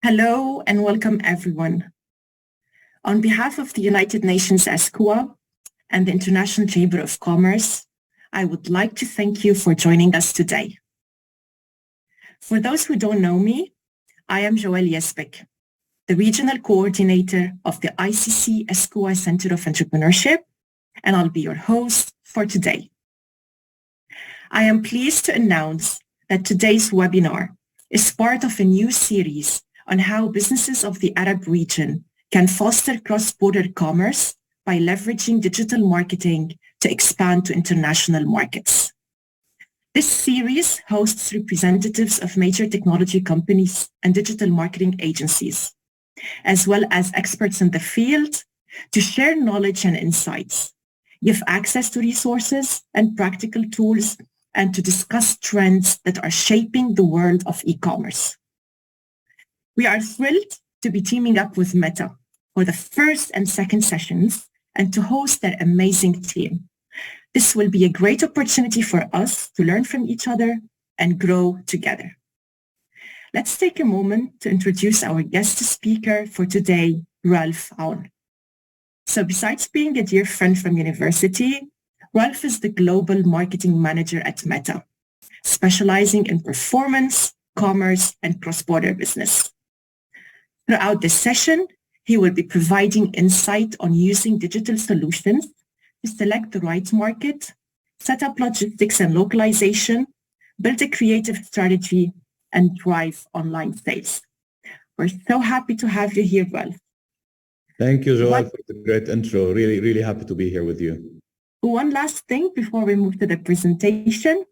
Hello and welcome everyone. On behalf of the United Nations ESCWA and the International Chamber of Commerce, I would like to thank you for joining us today. For those who don't know me, I am Joelle Yesbek, the Regional Coordinator of the ICC ESCWA Center of Entrepreneurship, and I'll be your host for today. I am pleased to announce that today's webinar is part of a new series on how businesses of the Arab region can foster cross-border commerce by leveraging digital marketing to expand to international markets. This series hosts representatives of major technology companies and digital marketing agencies, as well as experts in the field, to share knowledge and insights, give access to resources and practical tools, and to discuss trends that are shaping the world of e-commerce. We are thrilled to be teaming up with Meta for the first and second sessions and to host their amazing team. This will be a great opportunity for us to learn from each other and grow together. Let's take a moment to introduce our guest speaker for today, Ralph Aoun. So besides being a dear friend from university, Ralph is the Global Marketing Manager at Meta, specializing in performance, commerce, and cross-border business. Throughout this session, he will be providing insight on using digital solutions to select the right market, set up logistics and localization, build a creative strategy, and drive online sales. We're so happy to have you here, Ralph. Thank you, Joelle, for the great intro. Really, really happy to be here with you. One last thing before we move to the presentation.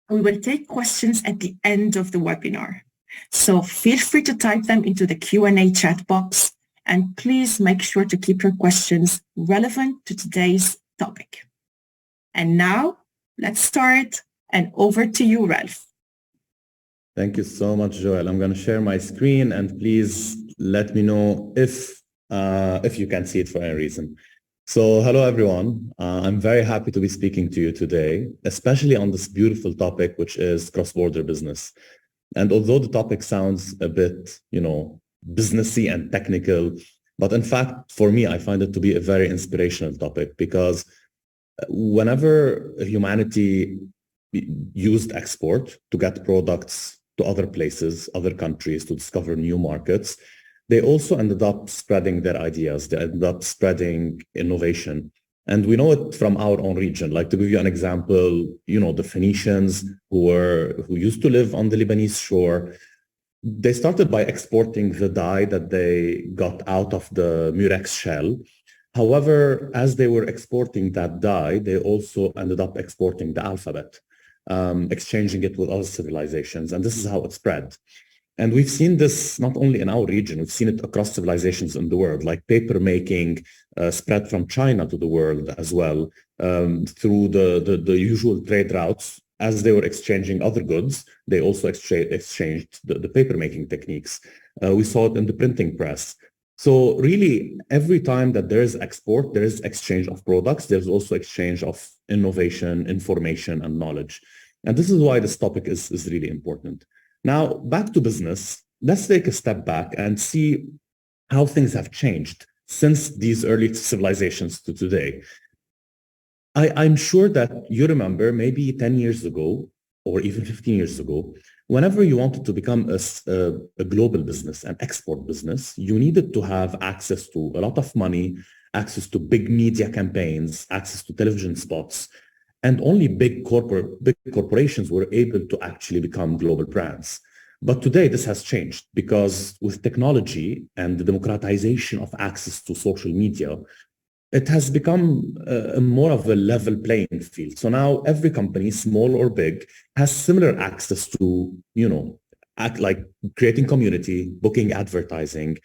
We will take questions at the end of the webinar. So feel free to type them into the Q&A chat box, and please make sure to keep your questions relevant to today's topic. And now, let's start, and over to you, Ralph. Thank you so much, Joelle. I'm going to share my screen, and please let me know if you can see it for any reason. So hello, everyone. I'm very happy to be speaking to you today, especially on this beautiful topic, which is cross-border business. And although the topic sounds a bit, businessy and technical, but in fact, for me, I find it to be a very inspirational topic because whenever humanity used export to get products to other places, other countries, to discover new markets, they also ended up spreading their ideas. They ended up spreading innovation. And we know it from our own region. Like, to give you an example, the Phoenicians who used to live on the Lebanese shore, they started by exporting the dye that they got out of the Murex shell. However, as they were exporting that dye, they also ended up exporting the alphabet, exchanging it with other civilizations. And this is how it spread. And we've seen this not only in our region, we've seen it across civilizations in the world, like paper making spread from China to the world as well, through the usual trade routes. As they were exchanging other goods, they also exchanged the paper making techniques. We saw it in the printing press. So really, every time that there is export, there is exchange of products. There's also exchange of innovation, information, and knowledge. And this is why this topic is really important. Now, back to business, let's take a step back and see how things have changed since these early civilizations to today. I'm sure that you remember maybe 10 years ago or even 15 years ago, whenever you wanted to become a global business, an export business, you needed to have access to a lot of money, access to big media campaigns, access to television spots. And only big corporations were able to actually become global brands. But today this has changed because with technology and the democratization of access to social media, it has become more of a level playing field. So now every company, small or big, has similar access to, like creating community, booking advertising,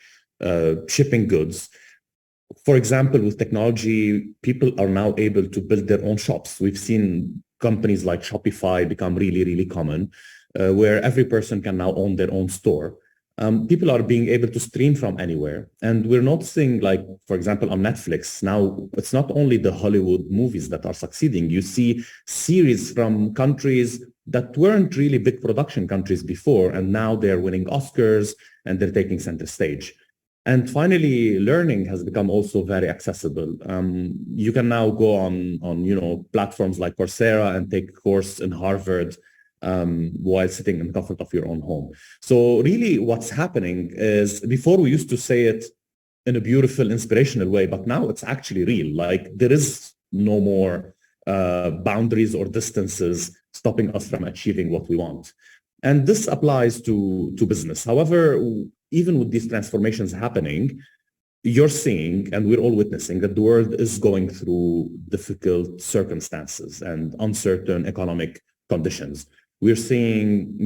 shipping goods. For example, with technology, people are now able to build their own shops. We've seen companies like Shopify become really, really common, where every person can now own their own store. People are being able to stream from anywhere. And we're noticing, like, for example, on Netflix, now it's not only the Hollywood movies that are succeeding. You see series from countries that weren't really big production countries before, and now they're winning Oscars and they're taking center stage. And finally, learning has become also very accessible. You can now go on platforms like Coursera and take a course in Harvard while sitting in the comfort of your own home. So really what's happening is, before we used to say it in a beautiful, inspirational way, but now it's actually real. Like, there is no more boundaries or distances stopping us from achieving what we want. And this applies to business. However, even with these transformations happening, you're seeing, and we're all witnessing, that the world is going through difficult circumstances and uncertain economic conditions. We're seeing,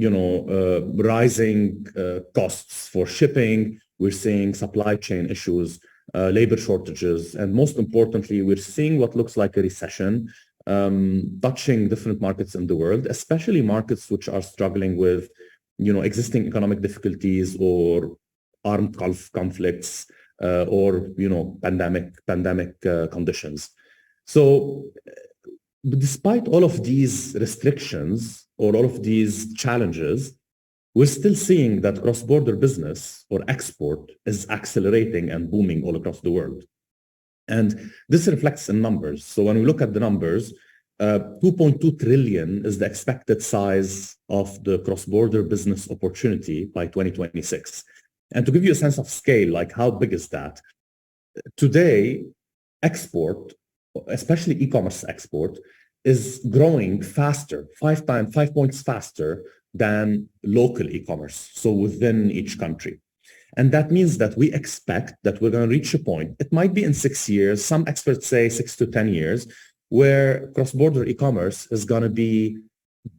rising costs for shipping. We're seeing supply chain issues, labor shortages, and most importantly, we're seeing what looks like a recession touching different markets in the world, especially markets which are struggling with, existing economic difficulties or armed conflicts or pandemic conditions. So, despite all of these restrictions or all of these challenges, we're still seeing that cross-border business or export is accelerating and booming all across the world. And this reflects in numbers. So when we look at the numbers, 2.2 trillion is the expected size of the cross-border business opportunity by 2026. And to give you a sense of scale, like how big is that? Today, export, especially e-commerce export, is growing faster, 5 points faster than local e-commerce, so within each country. And that means that we expect that we're going to reach a point, it might be in 6 years, some experts say 6 to 10 years, where cross-border e-commerce is going to be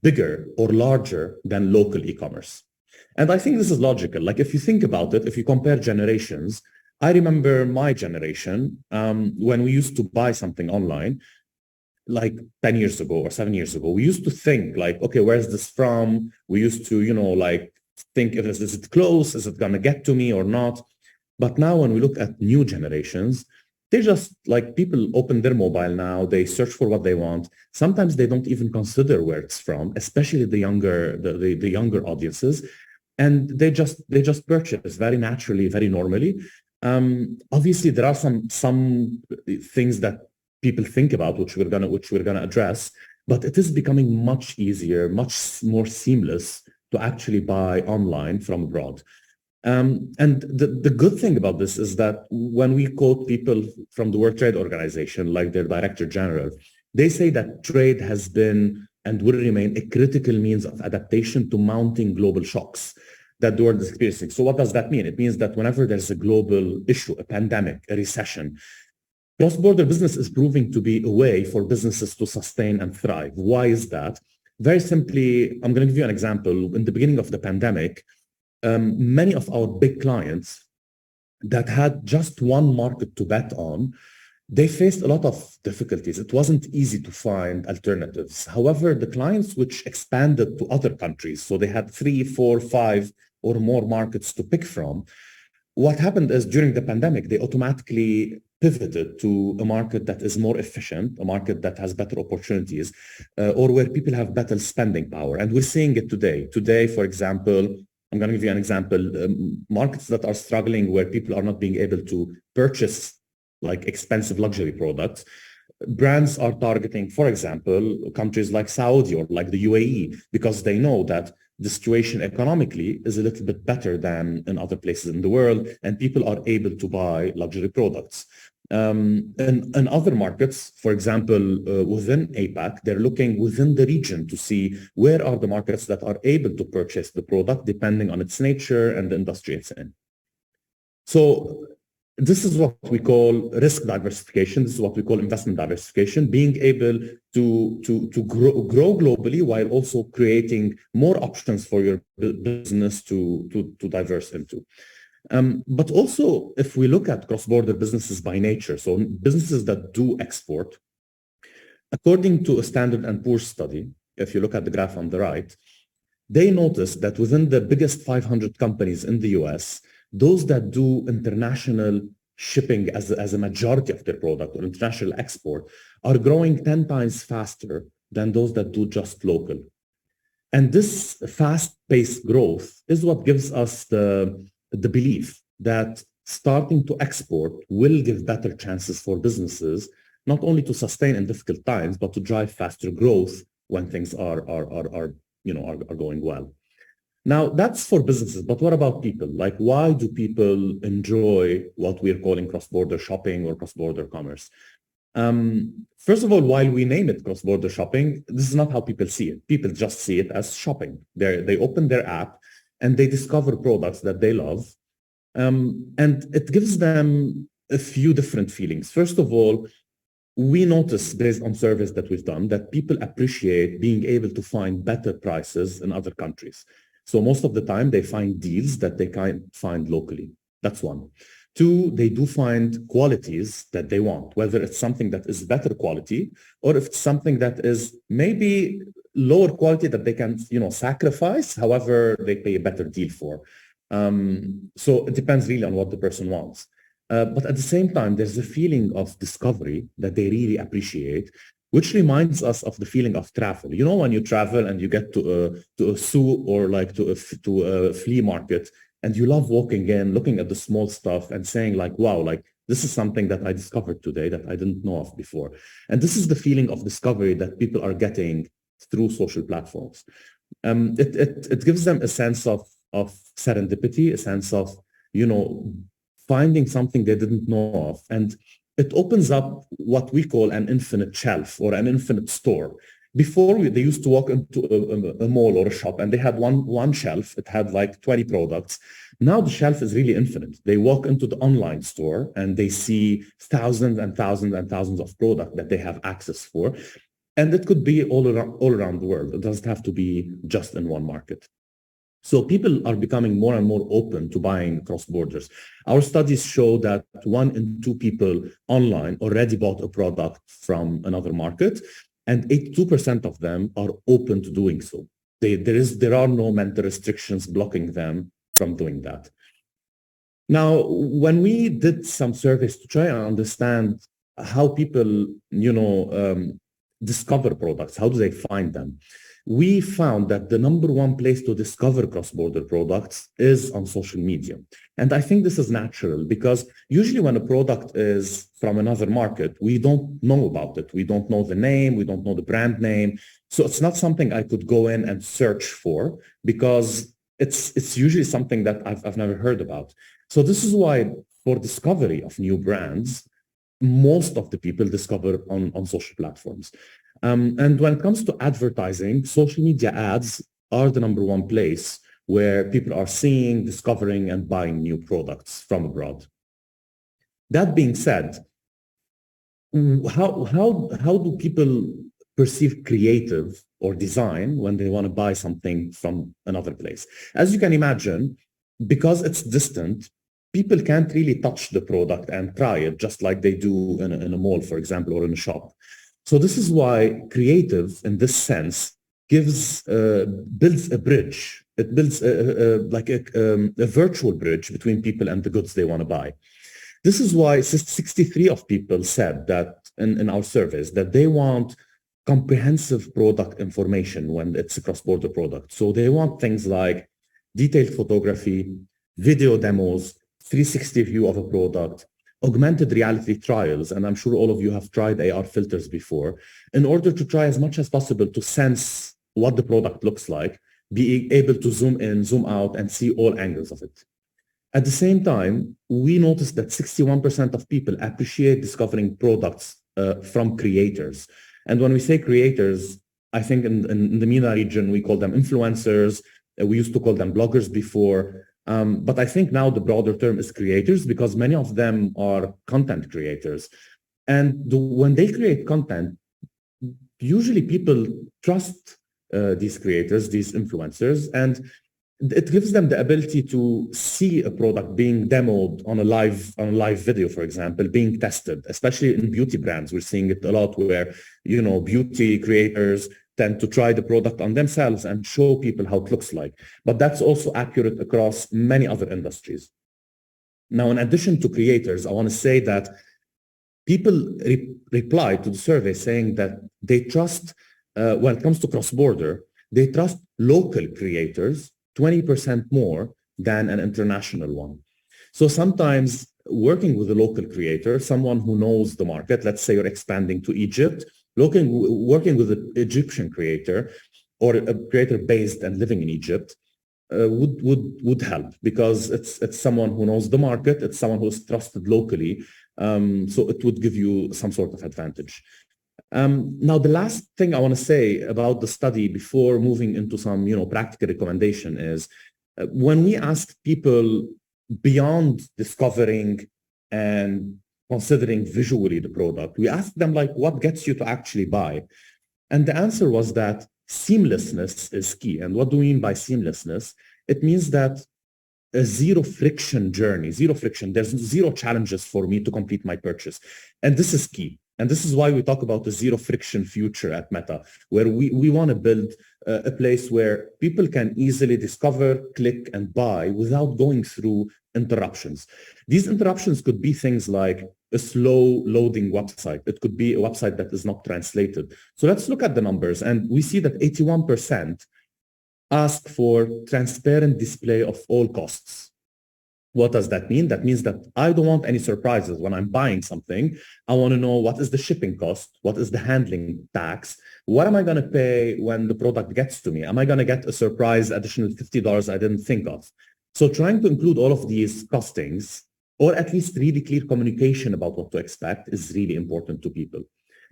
bigger or larger than local e-commerce. And I think this is logical. Like, if you think about it, if you compare generations, I remember my generation, when we used to buy something online, like 10 years ago or 7 years ago, we used to think like, okay, where's this from? We used to, think, is it close? Is it going to get to me or not? But now when we look at new generations, they just, like, people open their mobile now, they search for what they want. Sometimes they don't even consider where it's from, especially the younger audiences. And they just purchase very naturally, very normally. Obviously, there are some things that people think about, which we're gonna address, but it is becoming much easier, much more seamless to actually buy online from abroad. And the good thing about this is that when we quote people from the World Trade Organization, like their Director General, they say that trade has been and will remain a critical means of adaptation to mounting global shocks that the world is experiencing. So what does that mean? It means that whenever there's a global issue, a pandemic, a recession, cross-border business is proving to be a way for businesses to sustain and thrive. Why is that? Very simply, I'm going to give you an example. In the beginning of the pandemic, many of our big clients that had just one market to bet on, they faced a lot of difficulties. It wasn't easy to find alternatives. However, the clients which expanded to other countries, so they had 3, 4, 5 or more markets to pick from, what happened is during the pandemic, they automatically pivoted to a market that is more efficient, a market that has better opportunities, or where people have better spending power. And we're seeing it today. Today, for example, I'm going to give you an example, markets that are struggling where people are not being able to purchase like expensive luxury products. Brands are targeting, for example, countries like Saudi or like the UAE, because they know that the situation economically is a little bit better than in other places in the world, and people are able to buy luxury products. In other markets, for example, within APAC, they're looking within the region to see where are the markets that are able to purchase the product depending on its nature and the industry it's in. So this is what we call risk diversification. This is what we call investment diversification, being able to grow globally while also creating more options for your business to diverse into. But also, if we look at cross-border businesses by nature, so businesses that do export, according to a Standard & Poor's study, if you look at the graph on the right, they noticed that within the biggest 500 companies in the US, those that do international shipping as a majority of their product or international export are growing 10 times faster than those that do just local. And this fast-paced growth is what gives us the belief that starting to export will give better chances for businesses, not only to sustain in difficult times, but to drive faster growth when things are going well. Now, that's for businesses, but what about people? Like, why do people enjoy what we're calling cross-border shopping or cross-border commerce? First of all, while we name it cross-border shopping, this is not how people see it. People just see it as shopping. They open their app and they discover products that they love. And it gives them a few different feelings. First of all, we notice based on surveys that we've done that people appreciate being able to find better prices in other countries. So most of the time they find deals that they can't find locally. That's one. Two, they do find qualities that they want, whether it's something that is better quality or if it's something that is maybe lower quality that they can, sacrifice. However, they pay a better deal for. So it depends really on what the person wants. But at the same time, there's a feeling of discovery that they really appreciate, which reminds us of the feeling of travel. When you travel and you get to a zoo or like to a flea market, and you love walking in, looking at the small stuff and saying like, wow, like this is something that I discovered today that I didn't know of before. And this is the feeling of discovery that people are getting through social platforms. It gives them a sense of serendipity, a sense of, finding something they didn't know of. And it opens up what we call an infinite shelf or an infinite store. Before, they used to walk into a mall or a shop and they had one shelf. It had like 20 products. Now the shelf is really infinite. They walk into the online store and they see thousands and thousands and thousands of products that they have access for. And it could be all around the world. It doesn't have to be just in one market. So people are becoming more and more open to buying cross borders. Our studies show that 1 in 2 people online already bought a product from another market, and 82% of them are open to doing so. There are no mental restrictions blocking them from doing that. Now, when we did some surveys to try and understand how people, discover products, how do they find them? We found that the number one place to discover cross-border products is on social media. And I think this is natural because usually when a product is from another market, we don't know about it. We don't know the name, we don't know the brand name. So it's not something I could go in and search for because it's usually something that I've never heard about. So this is why for discovery of new brands, most of the people discover on social platforms. And when it comes to advertising, social media ads are the number one place where people are seeing, discovering, and buying new products from abroad. That being said, how do people perceive creative or design when they want to buy something from another place? As you can imagine, because it's distant, people can't really touch the product and try it just like they do in a mall, for example, or in a shop. So this is why creative, in this sense, builds a bridge. It builds a virtual bridge between people and the goods they want to buy. This is why 63% of people said that in our surveys that they want comprehensive product information when it's a cross-border product. So they want things like detailed photography, video demos, 360 view of a product, augmented reality trials, and I'm sure all of you have tried AR filters before, in order to try as much as possible to sense what the product looks like, being able to zoom in, zoom out, and see all angles of it. At the same time, we noticed that 61% of people appreciate discovering products from creators. And when we say creators, I think in the MENA region, we call them influencers. We used to call them bloggers before. But I think now the broader term is creators because many of them are content creators. And when they create content, usually people trust these creators, these influencers, and it gives them the ability to see a product being demoed on a live video, for example, being tested, especially in beauty brands. We're seeing it a lot where, beauty creators tend to try the product on themselves and show people how it looks like. But that's also accurate across many other industries. Now, in addition to creators, I want to say that people replied to the survey saying that they trust, when it comes to cross-border, they trust local creators 20% more than an international one. So sometimes working with a local creator, someone who knows the market, let's say you're expanding to Egypt, working with an Egyptian creator or a creator based and living in Egypt would help, because it's someone who knows the market, it's someone who's trusted locally, so it would give you some sort of advantage. Now, the last thing I want to say about the study before moving into some practical recommendation is when we asked people beyond discovering and considering visually the product, we asked them like, what gets you to actually buy? And the answer was that seamlessness is key. And what do we mean by seamlessness? It means that a zero friction journey, zero friction. There's zero challenges for me to complete my purchase. And this is key. And this is why we talk about the zero friction future at Meta, where we want to build a place where people can easily discover, click, and buy without going through interruptions. These interruptions could be things like a slow loading website. It could be a website that is not translated. So let's look at the numbers. And we see that 81% ask for transparent display of all costs. What does that mean? That means that I don't want any surprises when I'm buying something. I want to know what is the shipping cost, what is the handling tax, what am I going to pay when the product gets to me? Am I going to get a surprise additional $50 I didn't think of? So trying to include all of these costings, or at least really clear communication about what to expect, is really important to people.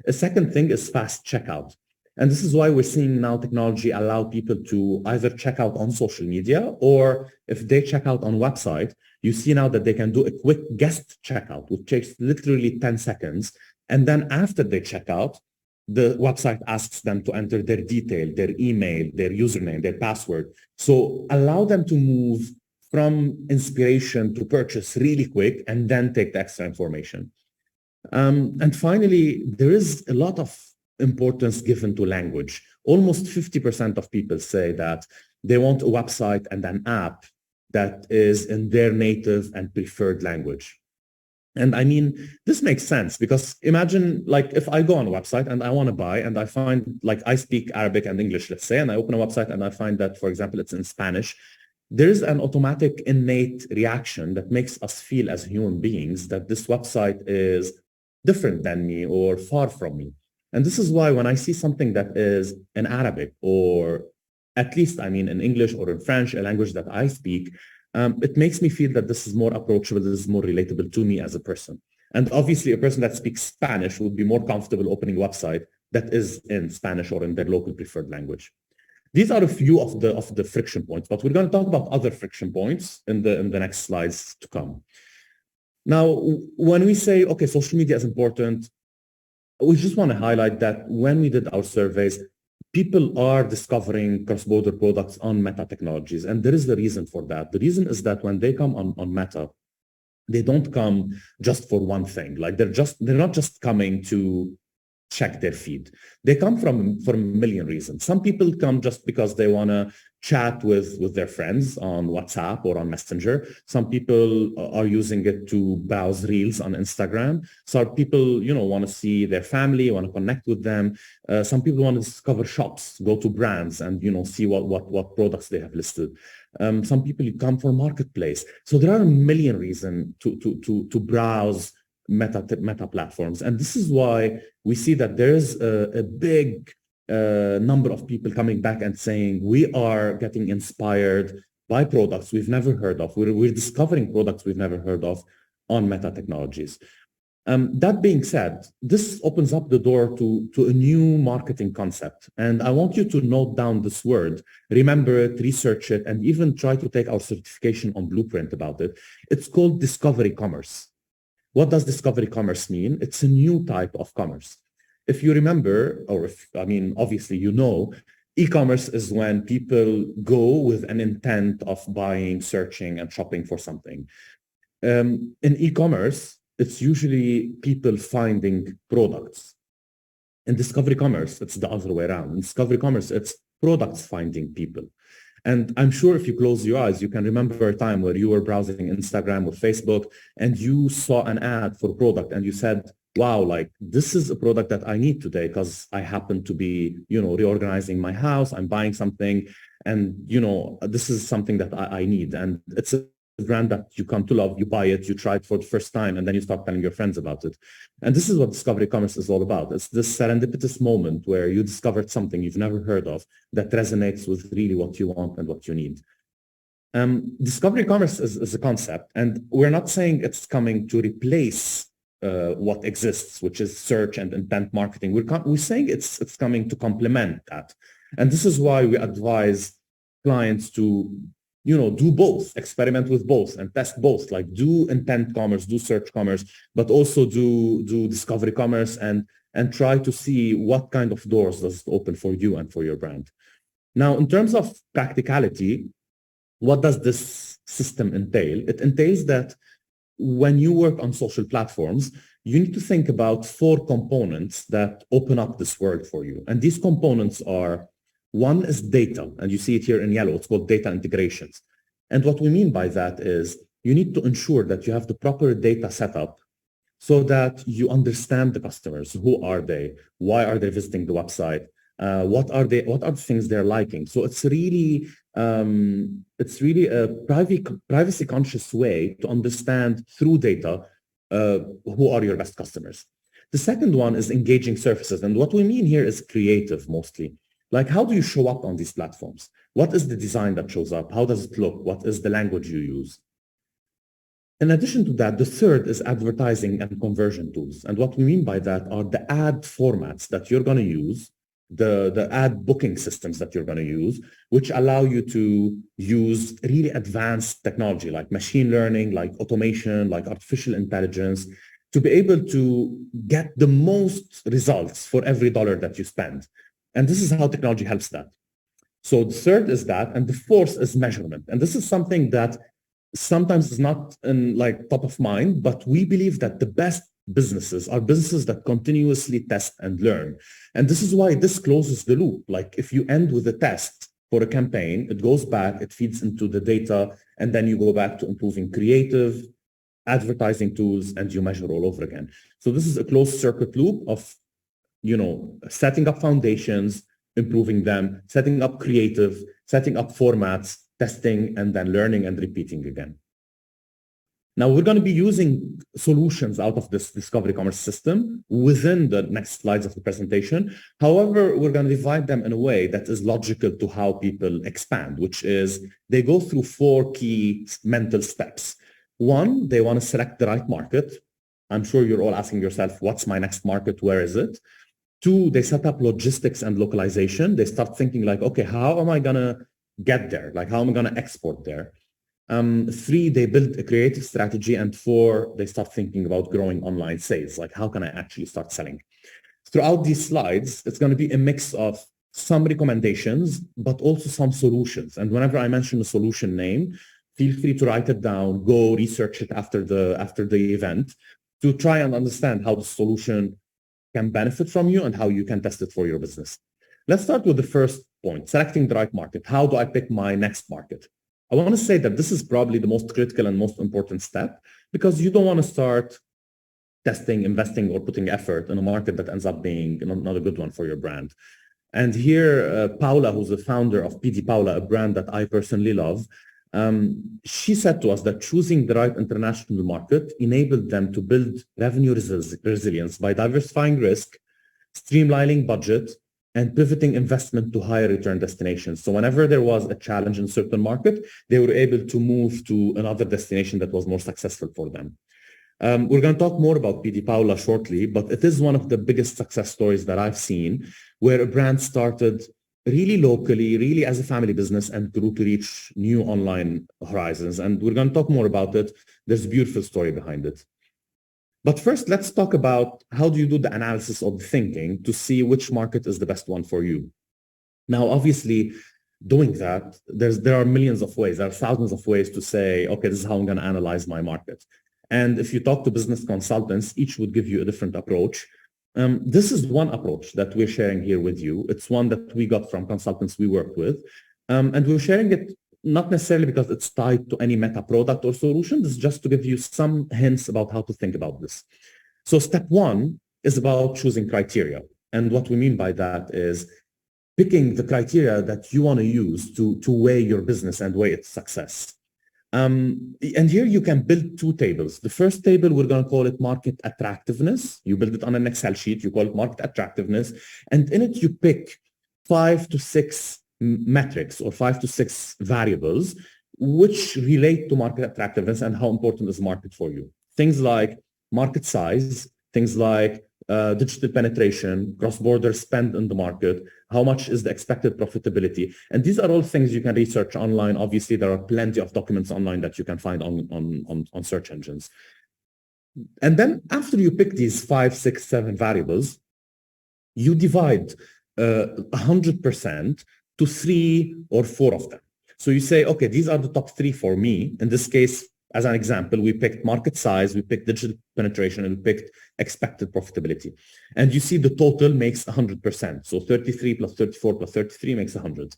A second thing is fast checkout. And this is why we're seeing now technology allow people to either check out on social media, or if they check out on website, you see now that they can do a quick guest checkout, which takes literally 10 seconds. And then after they check out, the website asks them to enter their detail, their email, their username, their password. So allow them to move from inspiration to purchase really quick and then take the extra information. And finally, there is a lot of importance given to language. Almost 50% of people say that they want a website and an app that is in their native and preferred language. And I mean, this makes sense, because imagine like if I go on a website and I want to buy and I find like I speak Arabic and English, let's say, and I open a website and I find that, for example, it's in Spanish, there is an automatic innate reaction that makes us feel as human beings that this website is different than me or far from me. And this is why when I see something that is in Arabic, or at least, I mean, in English or in French, a language that I speak, it makes me feel that this is more approachable, this is more relatable to me as a person. And obviously, a person that speaks Spanish would be more comfortable opening a website that is in Spanish or in their local preferred language. These are a few of the friction points, but we're going to talk about other friction points in the next slides to come. Now, when we say, okay, social media is important, we just want to highlight that when we did our surveys, people are discovering cross-border products on Meta Technologies, and there is a reason for that. The reason is that when they come on Meta, they don't come just for one thing. Like they're not just coming to check their feed. They come from a million reasons. Some people come just because they want to chat with their friends on WhatsApp or on Messenger. Some people are using it to browse reels on Instagram. Some people, want to see their family, want to connect with them. Some people want to discover shops, go to brands and, see what products they have listed. Some people come for marketplace. So there are a million reasons to browse Meta platforms. And this is why we see that there's a big number of people coming back and saying, we are getting inspired by products we've never heard of. We're discovering products we've never heard of on Meta Technologies. That being said, this opens up the door to a new marketing concept. And I want you to note down this word, remember it, research it, and even try to take our certification on Blueprint about it. It's called discovery commerce. What does discovery commerce mean? It's a new type of commerce. If you remember, obviously e-commerce is when people go with an intent of buying, searching, and shopping for something. In e-commerce, it's usually people finding products. In discovery commerce, it's the other way around. In discovery commerce, it's products finding people. And I'm sure if you close your eyes, you can remember a time where you were browsing Instagram or Facebook and you saw an ad for a product and you said, wow, like this is a product that I need today because I happen to be, reorganizing my house, I'm buying something. And, this is something that I need. And it's a brand that you come to love, you buy it, you try it for the first time, and then you start telling your friends about it. And this is what Discovery Commerce is all about. It's this serendipitous moment where you discovered something you've never heard of that resonates with really what you want and what you need. Discovery Commerce is a concept, and we're not saying it's coming to replace what exists, which is search and intent marketing. We're saying it's coming to complement that. And this is why we advise clients to, do both, experiment with both and test both, like do intent commerce, do search commerce, but also do discovery commerce and try to see what kind of doors does it open for you and for your brand. Now, in terms of practicality, what does this system entail? It entails that when you work on social platforms, you need to think about 4 components that open up this world for you. And these components are, one is data, and you see it here in yellow. It's called data integrations. And what we mean by that is you need to ensure that you have the proper data setup so that you understand the customers. Who are they? Why are they visiting the website? What are the things they're liking? So it's really a privacy conscious way to understand through data who are your best customers. The second one is engaging surfaces. And what we mean here is creative mostly. Like, how do you show up on these platforms? What is the design that shows up? How does it look? What is the language you use? In addition to that, the third is advertising and conversion tools. And what we mean by that are the ad formats that you're going to use, the ad booking systems that you're going to use, which allow you to use really advanced technology like machine learning, like automation, like artificial intelligence, to be able to get the most results for every dollar that you spend. And this is how technology helps that. So the third is that, and the fourth is measurement. And this is something that sometimes is not in top of mind, but we believe that the best businesses are businesses that continuously test and learn. And this is why this closes the loop. Like if you end with a test for a campaign, it goes back, it feeds into the data, and then you go back to improving creative, advertising tools, and you measure all over again. So this is a closed circuit loop of setting up foundations, improving them, setting up creative, setting up formats, testing, and then learning and repeating again. Now, we're going to be using solutions out of this Discovery Commerce system within the next slides of the presentation. However, we're going to divide them in a way that is logical to how people expand, which is they go through 4 key mental steps. 1, they want to select the right market. I'm sure you're all asking yourself, what's my next market? Where is it? 2, they set up logistics and localization. They start thinking like, okay, how am I going to get there? Like, how am I going to export there? 3, they build a creative strategy. And 4, they start thinking about growing online sales. Like, how can I actually start selling? Throughout these slides, it's going to be a mix of some recommendations, but also some solutions. And whenever I mention a solution name, feel free to write it down, go research it after the event to try and understand how the solution can benefit from you and how you can test it for your business. Let's start with the first point, selecting the right market. How do I pick my next market? I want to say that this is probably the most critical and most important step because you don't want to start testing, investing, or putting effort in a market that ends up being not a good one for your brand. And here, Paula, who's the founder of PD Paula, a brand that I personally love, she said to us that choosing the right international market enabled them to build revenue resilience by diversifying risk, streamlining budget, and pivoting investment to higher return destinations. So whenever there was a challenge in a certain market, they were able to move to another destination that was more successful for them. We're going to talk more about PD Paula shortly, but it is one of the biggest success stories that I've seen where a brand started really locally, really as a family business and grew to reach new online horizons. And we're going to talk more about it. There's a beautiful story behind it. But first, let's talk about how do you do the analysis of the thinking to see which market is the best one for you. Now, obviously, doing that, there are millions of ways. There are thousands of ways to say, okay, this is how I'm going to analyze my market. And if you talk to business consultants, each would give you a different approach. This is one approach that we're sharing here with you. It's one that we got from consultants we work with. And we're sharing it not necessarily because it's tied to any meta product or solution. This is just to give you some hints about how to think about this. So step 1 is about choosing criteria. And what we mean by that is picking the criteria that you want to use to weigh your business and weigh its success. And here you can build two tables. The first table, we're going to call it market attractiveness. You build it on an Excel sheet. You call it market attractiveness. And in it, you pick 5 to 6 metrics or 5 to 6 variables which relate to market attractiveness and how important is the market for you. Things like market size, things like digital penetration, cross-border spend in the market, how much is the expected profitability. And these are all things you can research online. Obviously, there are plenty of documents online that you can find on search engines. And then after you pick these 5, 6, 7 variables, you divide 100% to 3 or 4 of them. So you say, okay, these are the top 3 for me. In this case, as an example, we picked market size, we picked digital penetration, and we picked expected profitability. And you see the total makes 100%. So 33 plus 34 plus 33 makes 100.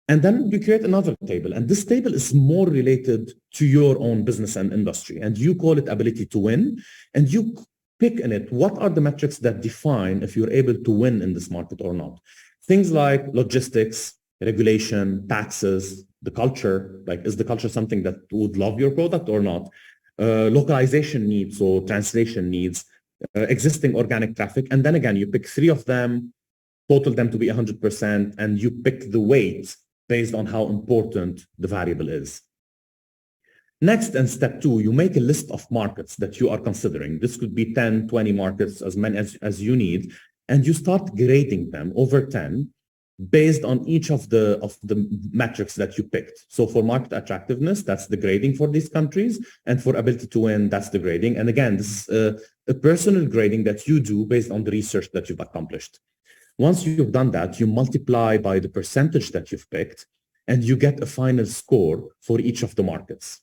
And then we create another table. And this table is more related to your own business and industry. And you call it ability to win. And you pick in it, what are the metrics that define if you're able to win in this market or not? Things like logistics, regulation, taxes, the culture, like is the culture something that would love your product or not? Localization needs or translation needs, existing organic traffic. And then again, you pick 3 of them, total them to be 100%, and you pick the weight based on how important the variable is. Next, in step 2, you make a list of markets that you are considering. This could be 10, 20 markets, as many as you need, and you start grading them over 10 based on each of the metrics that you picked. So for market attractiveness, that's the grading for these countries. And for ability to win, that's the grading. And again, this is a personal grading that you do based on the research that you've accomplished. Once you've done that, you multiply by the percentage that you've picked, and you get a final score for each of the markets.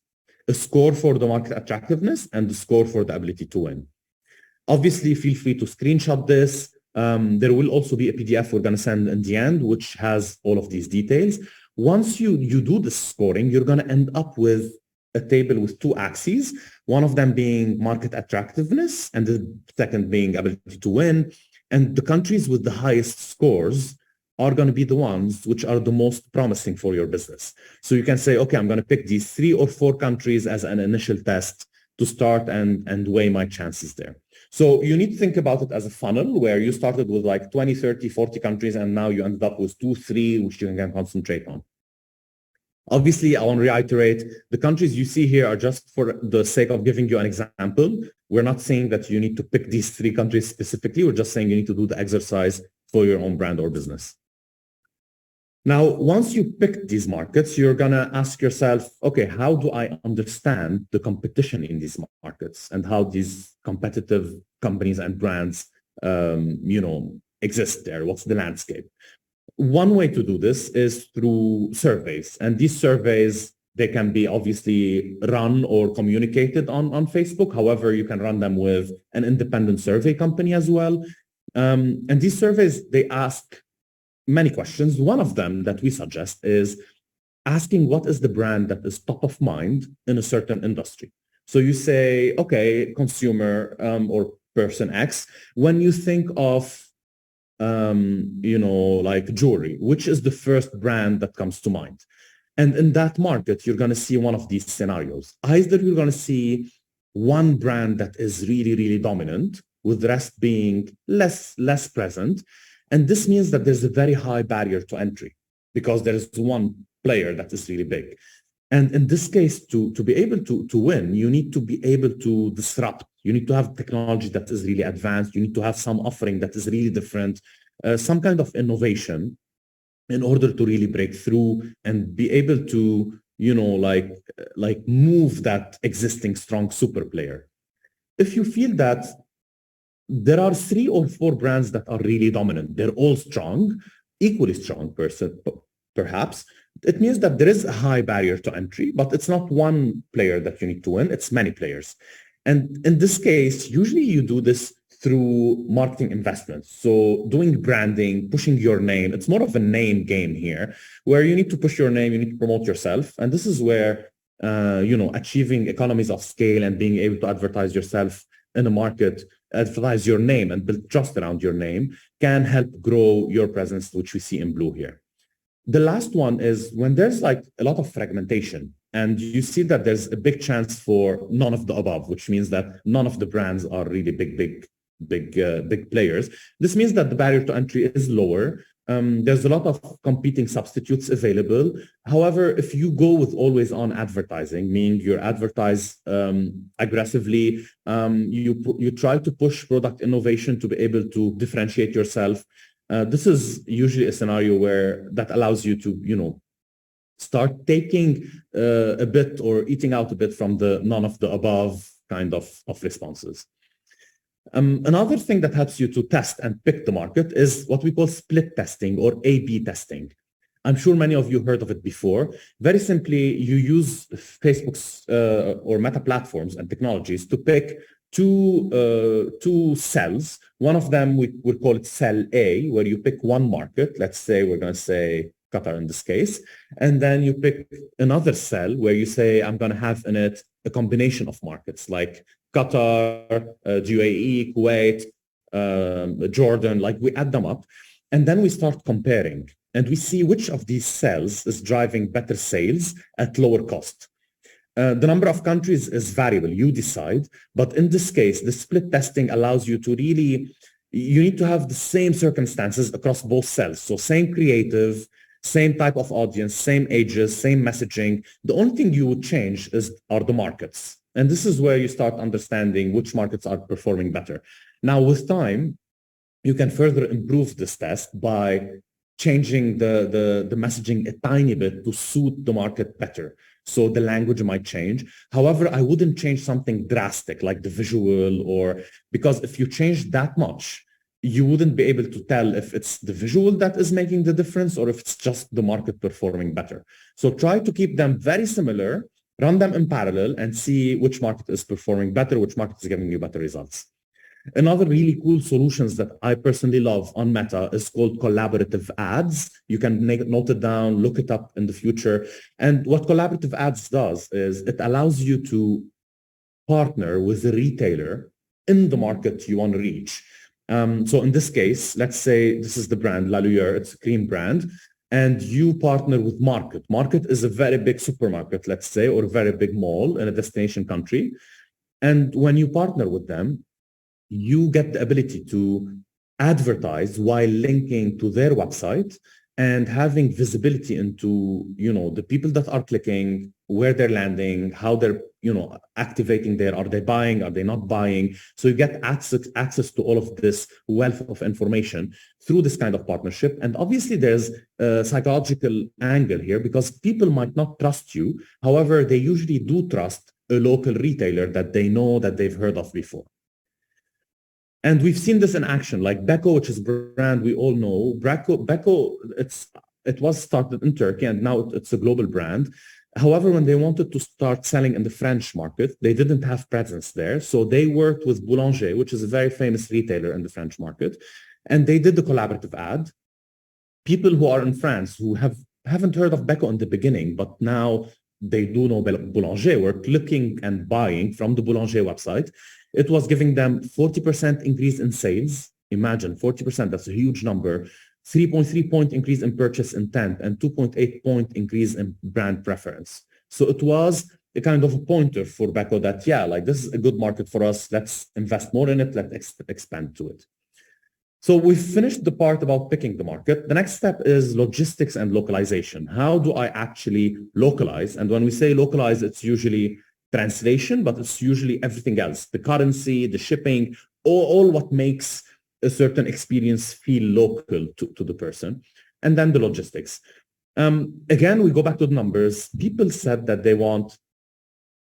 A score for the market attractiveness and a score for the ability to win. Obviously, feel free to screenshot this. There will also be a PDF we're going to send in the end, which has all of these details. Once you do the scoring, you're going to end up with a table with 2 axes, one of them being market attractiveness and the second being ability to win. And the countries with the highest scores are going to be the ones which are the most promising for your business. So you can say, okay, I'm going to pick these 3 or 4 countries as an initial test to start and weigh my chances there. So you need to think about it as a funnel where you started with like 20, 30, 40 countries, and now you ended up with 2, 3, which you can concentrate on. Obviously, I want to reiterate, the countries you see here are just for the sake of giving you an example. We're not saying that you need to pick these 3 countries specifically. We're just saying you need to do the exercise for your own brand or business. Now, once you pick these markets, you're going to ask yourself, okay, how do I understand the competition in these markets and how these competitive companies and brands, exist there? What's the landscape? One way to do this is through surveys. And these surveys, they can be obviously run or communicated on Facebook. However, you can run them with an independent survey company as well. And these surveys, they ask many questions. One of them that we suggest is asking what is the brand that is top of mind in a certain industry. So you say, okay, consumer or person X, when you think of, like jewelry, which is the first brand that comes to mind? And in that market, you're going to see one of these scenarios. Either you're going to see one brand that is really, really dominant, with the rest being less present. And this means that there's a very high barrier to entry because there is one player that is really big. And in this case, to be able to win, you need to be able to disrupt. You need to have technology that is really advanced. You need to have some offering that is really different, some kind of innovation in order to really break through and be able to, like move that existing strong super player. If you feel that there are 3 or 4 brands that are really dominant, they're all strong, equally strong perhaps, it means that there is a high barrier to entry, but it's not one player that you need to win, it's many players. And in this case, usually you do this through marketing investments. So doing branding, pushing your name, it's more of a name game here, where you need to push your name, you need to promote yourself. And this is where, achieving economies of scale and being able to advertise yourself in a market advertise your name and build trust around your name can help grow your presence, which we see in blue here. The last one is when there's like a lot of fragmentation and you see that there's a big chance for none of the above, which means that none of the brands are really big players. This means that the barrier to entry is lower. There's a lot of competing substitutes available. However, if you go with always on advertising, meaning you advertise aggressively, you try to push product innovation to be able to differentiate yourself. This is usually a scenario where that allows you to, start taking a bit or eating out a bit from the none of the above kind of responses. Another thing that helps you to test and pick the market is what we call split testing or A/B testing. I'm sure many of you heard of it before. Very simply, you use Facebook's or Meta platforms and technologies to pick two cells. One of them, we call it cell A, where you pick one market. Let's say we're going to say Qatar in this case. And then you pick another cell where you say, I'm going to have in it a combination of markets like Qatar, UAE, Kuwait, Jordan, like we add them up. And then we start comparing and we see which of these cells is driving better sales at lower cost. The number of countries is variable, you decide. But in this case, the split testing allows you to really, you need to have the same circumstances across both cells. So same creative, same type of audience, same ages, same messaging. The only thing you would change are the markets. And this is where you start understanding which markets are performing better. Now, with time, you can further improve this test by changing the messaging a tiny bit to suit the market better. So the language might change. However, I wouldn't change something drastic like the visual because if you change that much, you wouldn't be able to tell if it's the visual that is making the difference or if it's just the market performing better. So try to keep them very similar, run them in parallel and see which market is performing better, which market is giving you better results. Another really cool solutions that I personally love on Meta is called collaborative ads. You can note it down, look it up in the future. And what collaborative ads does is it allows you to partner with a retailer in the market you want to reach. So in this case, let's say this is the brand Lalure, it's a cream brand, and you partner with Market. Market is a very big supermarket, let's say, or a very big mall in a destination country. And when you partner with them, you get the ability to advertise while linking to their website and having visibility into, the people that are clicking, where they're landing, how they're, activating there. Are they buying? Are they not buying? So you get access to all of this wealth of information through this kind of partnership. And obviously there's a psychological angle here because people might not trust you. However, they usually do trust a local retailer that they know that they've heard of before. And we've seen this in action, like Beko, which is a brand we all know. Beko, it was started in Turkey and now it's a global brand. However, when they wanted to start selling in the French market, they didn't have presence there. So they worked with Boulanger, which is a very famous retailer in the French market. And they did the collaborative ad. People who are in France who haven't heard of Beko in the beginning, but now they do know Boulanger, were clicking and buying from the Boulanger website. It was giving them 40% increase in sales. Imagine 40%, that's a huge number. 3.3 point increase in purchase intent and 2.8 point increase in brand preference. So it was a kind of a pointer for Beko that, this is a good market for us. Let's invest more in it. Let's expand to it. So we've finished the part about picking the market. The next step is logistics and localization. How do I actually localize? And when we say localize, it's usually translation, but it's usually everything else. The currency, the shipping, all what makes a certain experience feel local to the person. And then the logistics. Again, we go back to the numbers. People said that they want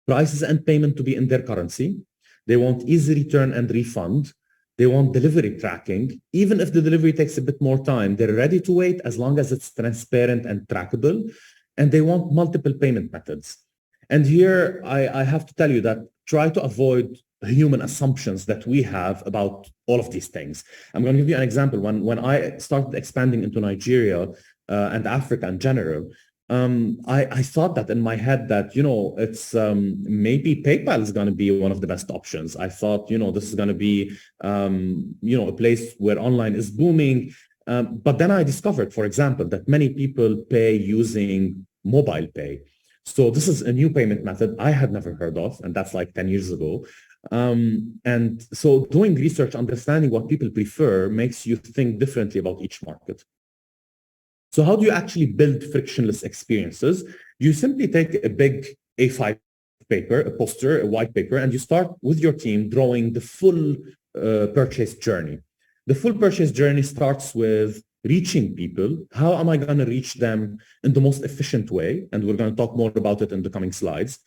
prices and payment to be in their currency. They want easy return and refund. They want delivery tracking. Even if the delivery takes a bit more time, they're ready to wait as long as it's transparent and trackable. And they want multiple payment methods. And here I have to tell you that try to avoid human assumptions that we have about all of these things. I'm going to give you an example. When I started expanding into Nigeria and Africa in general, I thought that in my head that, it's maybe PayPal is going to be one of the best options. I thought, this is going to be, a place where online is booming. But then I discovered, for example, that many people pay using mobile pay. So this is a new payment method I had never heard of, and that's like 10 years ago. And so doing research, understanding what people prefer makes you think differently about each market. So how do you actually build frictionless experiences? You simply take a big A5 paper, a poster, a white paper, and you start with your team drawing the full purchase journey. The full purchase journey starts with reaching people. How am I going to reach them in the most efficient way? And we're going to talk more about it in the coming slides.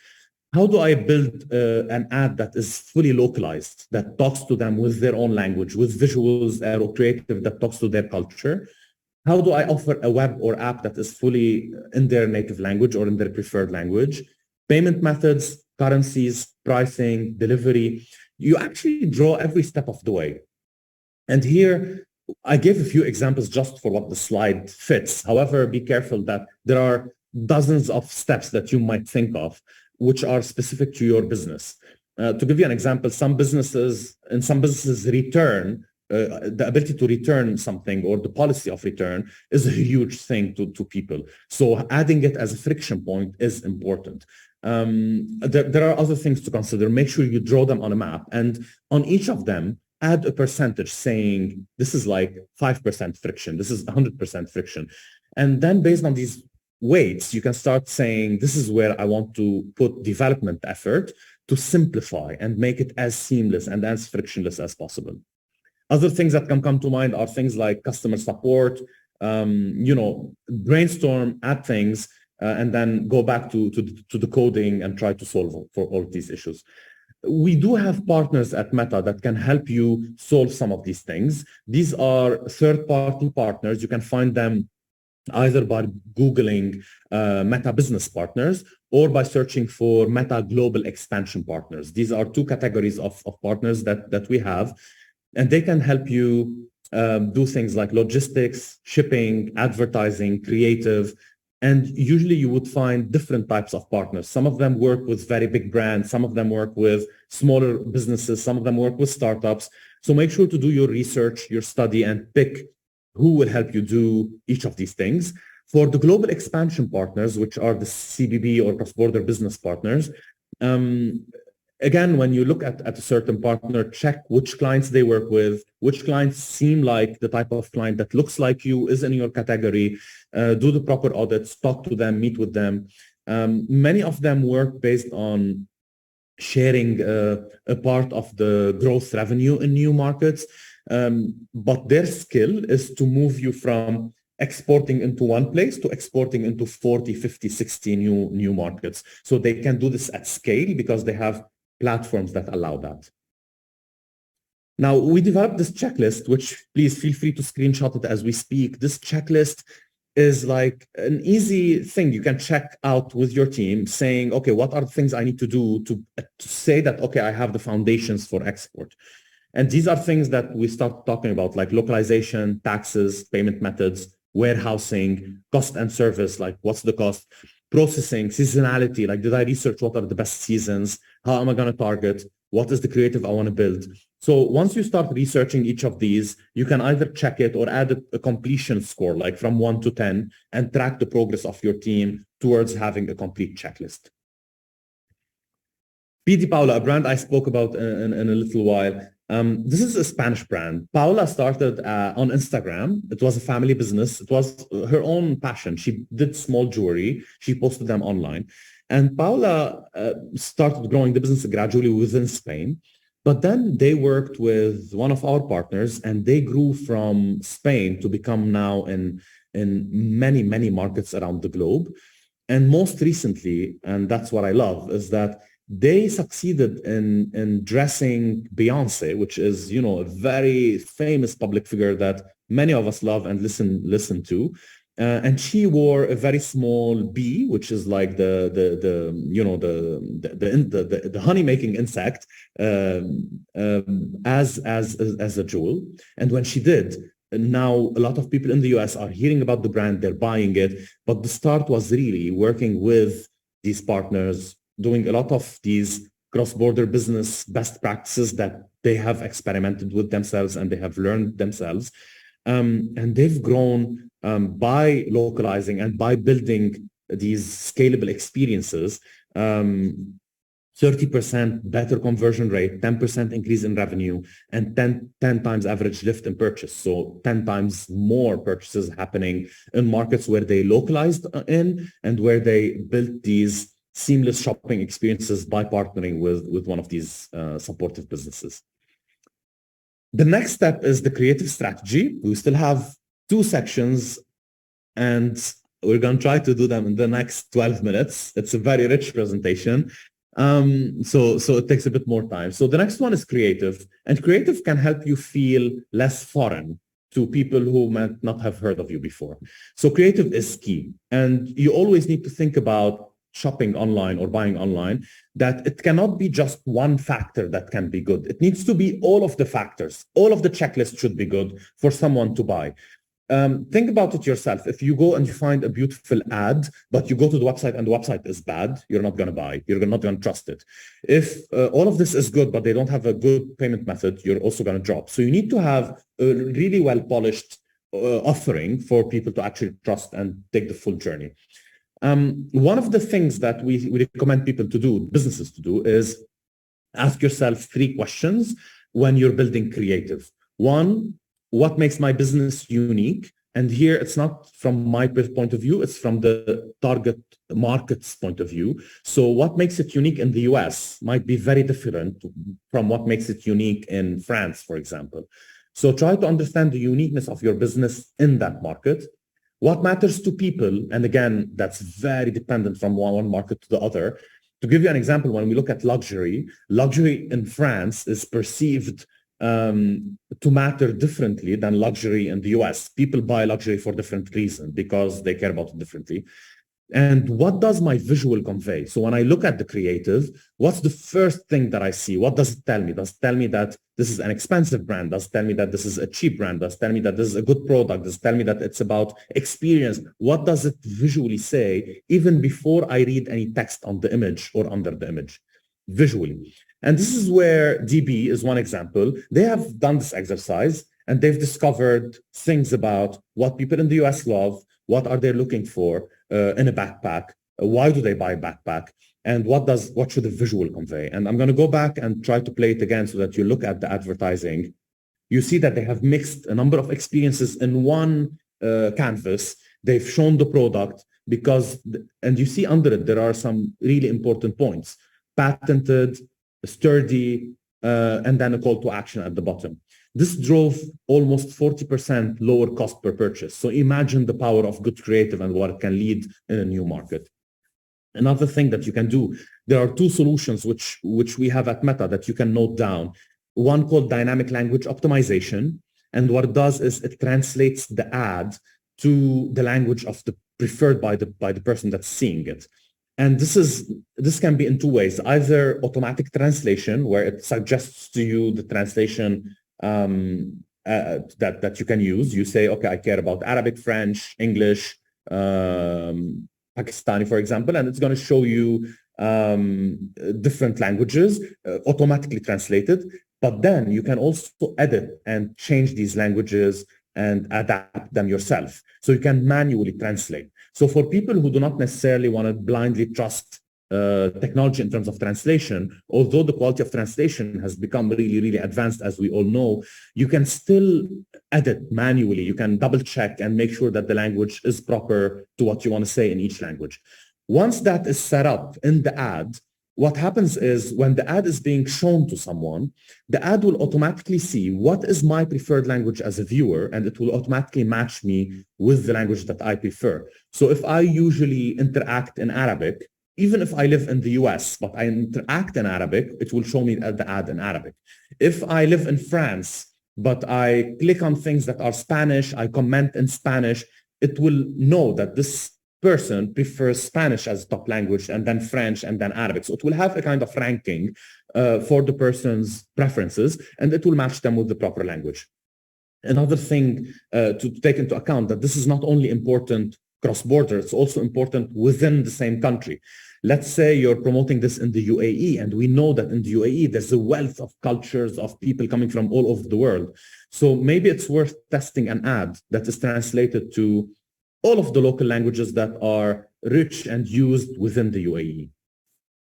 How do I build an ad that is fully localized, that talks to them with their own language, with visuals, or creative that talks to their culture? How do I offer a web or app that is fully in their native language or in their preferred language? Payment methods, currencies, pricing, delivery. You actually draw every step of the way. And here, I gave a few examples just for what the slide fits. However, be careful that there are dozens of steps that you might think of, which are specific to your business. To give you an example, in some businesses return, the ability to return something or the policy of return is a huge thing to people. So adding it as a friction point is important. There are other things to consider. Make sure you draw them on a map, and on each of them, add a percentage saying this is like 5% friction, this is 100% friction. And then based on these weights, you can start saying this is where I want to put development effort to simplify and make it as seamless and as frictionless as possible. Other things that can come to mind are things like customer support, brainstorm, add things, and then go back to the coding and try to solve for all of these issues. We do have partners at Meta that can help you solve some of these things. These are third-party partners. You can find them either by Googling Meta Business Partners or by searching for Meta Global Expansion Partners. These are two categories of partners that we have. And they can help you do things like logistics, shipping, advertising, creative. And usually you would find different types of partners. Some of them work with very big brands. Some of them work with smaller businesses. Some of them work with startups. So make sure to do your research, your study, and pick who will help you do each of these things. For the global expansion partners, which are the CBB or cross-border business partners, again, when you look at a certain partner, check which clients they work with, which clients seem like the type of client that looks like you, is in your category, do the proper audits, talk to them, meet with them. Many of them work based on sharing a part of the growth revenue in new markets, but their skill is to move you from exporting into one place to exporting into 40, 50, 60 new markets. So they can do this at scale because they have platforms that allow that. Now, we developed this checklist, which please feel free to screenshot it as we speak. This checklist is like an easy thing you can check out with your team saying, okay, what are the things I need to do to say that, okay, I have the foundations for export. And these are things that we start talking about, like localization, taxes, payment methods, warehousing, cost and service, like what's the cost, processing, seasonality, like did I research what are the best seasons? How am I going to target? What is the creative I want to build? So once you start researching each of these, you can either check it or add a completion score, like from 1 to 10, and track the progress of your team towards having a complete checklist. P.D. Paula, a brand I spoke about in a little while. This is a Spanish brand. Paula started on Instagram. It was a family business. It was her own passion. She did small jewelry. She posted them online. And Paula started growing the business gradually within Spain. But then they worked with one of our partners, and they grew from Spain to become now in many, many markets around the globe. And most recently, and that's what I love, is that they succeeded in dressing Beyonce, which is, a very famous public figure that many of us love and listen to. And she wore a very small bee, which is like the honey making insect, as a jewel. And when she did, now a lot of people in the US are hearing about the brand, they're buying it. But the start was really working with these partners, doing a lot of these cross-border business best practices that they have experimented with themselves and they have learned themselves. And they've grown by localizing and by building these scalable experiences. 30% better conversion rate, 10% increase in revenue, and 10 times average lift in purchase. So 10 times more purchases happening in markets where they localized in and where they built these seamless shopping experiences by partnering with one of these supportive businesses. The next step is the creative strategy. We still have 2 sections and we're going to try to do them in the next 12 minutes. It's a very rich presentation. So it takes a bit more time. So the next one is creative, and creative can help you feel less foreign to people who might not have heard of you before. So creative is key, and you always need to think about shopping online or buying online, that it cannot be just one factor that can be good. It needs to be all of the factors. All of the checklists should be good for someone to buy. Think about it yourself. If you go and you find a beautiful ad, but you go to the website and the website is bad, you're not going to buy. You're not going to trust it. If all of this is good, but they don't have a good payment method, you're also going to drop. So you need to have a really well-polished offering for people to actually trust and take the full journey. One of the things that we recommend people to do, businesses to do, is ask yourself 3 questions when you're building creative. 1, what makes my business unique? And here it's not from my point of view, it's from the target market's point of view. So what makes it unique in the US might be very different from what makes it unique in France, for example. So try to understand the uniqueness of your business in that market. What matters to people? And again, that's very dependent from one market to the other. To give you an example, when we look at luxury in France is perceived to matter differently than luxury in the US. People buy luxury for different reasons because they care about it differently. And what does my visual convey? So when I look at the creative, what's the first thing that I see? What does it tell me? Does it tell me that this is an expensive brand? Does it tell me that this is a cheap brand? Does it tell me that this is a good product? Does it tell me that it's about experience? What does it visually say even before I read any text on the image or under the image? Visually. And this is where DB is one example. They have done this exercise and they've discovered things about what people in the US love, what are they looking for in a backpack, why do they buy a backpack, and what should the visual convey. And I'm going to go back and try to play it again so that you look at the advertising. You see that they have mixed a number of experiences in one canvas. They've shown the product and you see under it, there are some really important points. Patented, sturdy, and then a call to action at the bottom. This drove almost 40% lower cost per purchase. So imagine the power of good creative and what it can lead in a new market. Another thing that you can do, there are 2 solutions which we have at Meta that you can note down. One called dynamic language optimization. And what it does is it translates the ad to the language of the preferred by the person that's seeing it. And this can be in 2 ways, either automatic translation, where it suggests to you the translation that you can use. You say, okay, I care about Arabic, French, English, Pakistani, for example, and it's going to show you different languages automatically translated. But then you can also edit and change these languages and adapt them yourself. So you can manually translate. So for people who do not necessarily want to blindly trust technology in terms of translation, although the quality of translation has become really, really advanced, as we all know, you can still edit manually. You can double check and make sure that the language is proper to what you want to say in each language. Once that is set up in the ad, what happens is when the ad is being shown to someone, the ad will automatically see what is my preferred language as a viewer, and it will automatically match me with the language that I prefer. So if I usually interact in Arabic, even if I live in the US, but I interact in Arabic, it will show me the ad in Arabic. If I live in France, but I click on things that are Spanish, I comment in Spanish, it will know that this person prefers Spanish as top language and then French and then Arabic. So it will have a kind of ranking for the person's preferences, and it will match them with the proper language. Another thing to take into account that this is not only important cross-border, it's also important within the same country. Let's say you're promoting this in the UAE, and we know that in the UAE, there's a wealth of cultures of people coming from all over the world. So maybe it's worth testing an ad that is translated to all of the local languages that are rich and used within the UAE.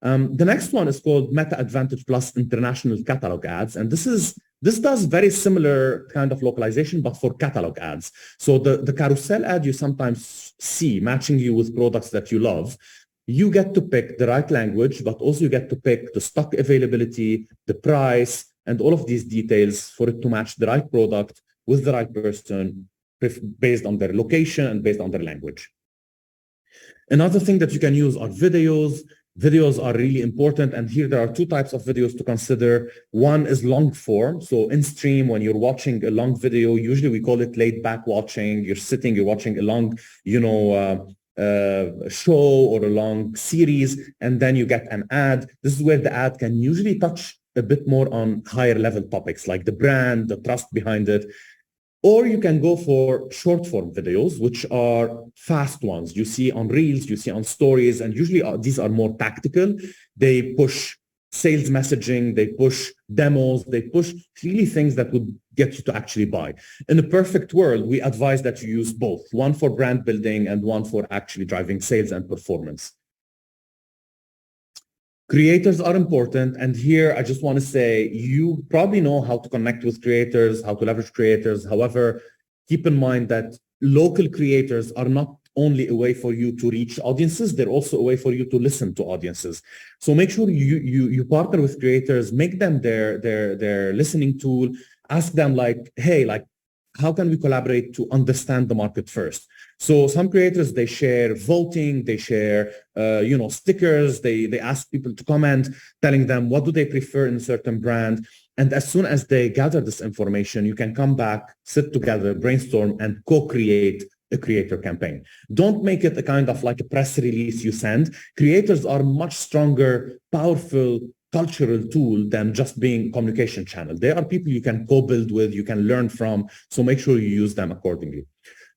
The next one is called Meta Advantage Plus International Catalog Ads. And this does very similar kind of localization, but for catalog ads. So the carousel ad you sometimes see matching you with products that you love, you get to pick the right language, but also you get to pick the stock availability, the price, and all of these details for it to match the right product with the right person based on their location and based on their language. Another thing that you can use are videos. Videos are really important, and here there are two types of videos to consider. One is long form. So in stream, when you're watching a long video, usually we call it laid back watching. You're sitting, you're watching a long, show or a long series, and then you get an ad. This is where the ad can usually touch a bit more on higher level topics like the brand, the trust behind it. Or you can go for short form videos, which are fast ones. You see on Reels, you see on stories, and usually these are more tactical. They push sales messaging, they push demos, they push really things that would get you to actually buy. In a perfect world, we advise that you use both, one for brand building and one for actually driving sales and performance. Creators are important, and here I just want to say you probably know how to connect with creators, how to leverage creators. However, keep in mind that local creators are not only a way for you to reach audiences, they're also a way for you to listen to audiences. So make sure you partner with creators, make them their listening tool, ask them like, hey, like, how can we collaborate to understand the market first? So some creators, they share voting, they share, stickers, they ask people to comment, telling them what do they prefer in a certain brand. And as soon as they gather this information, you can come back, sit together, brainstorm, and co-create a creator campaign. Don't make it a kind of like a press release you send. Creators are much stronger, powerful, cultural tool than just being a communication channel. They are people you can co-build with, you can learn from, so make sure you use them accordingly.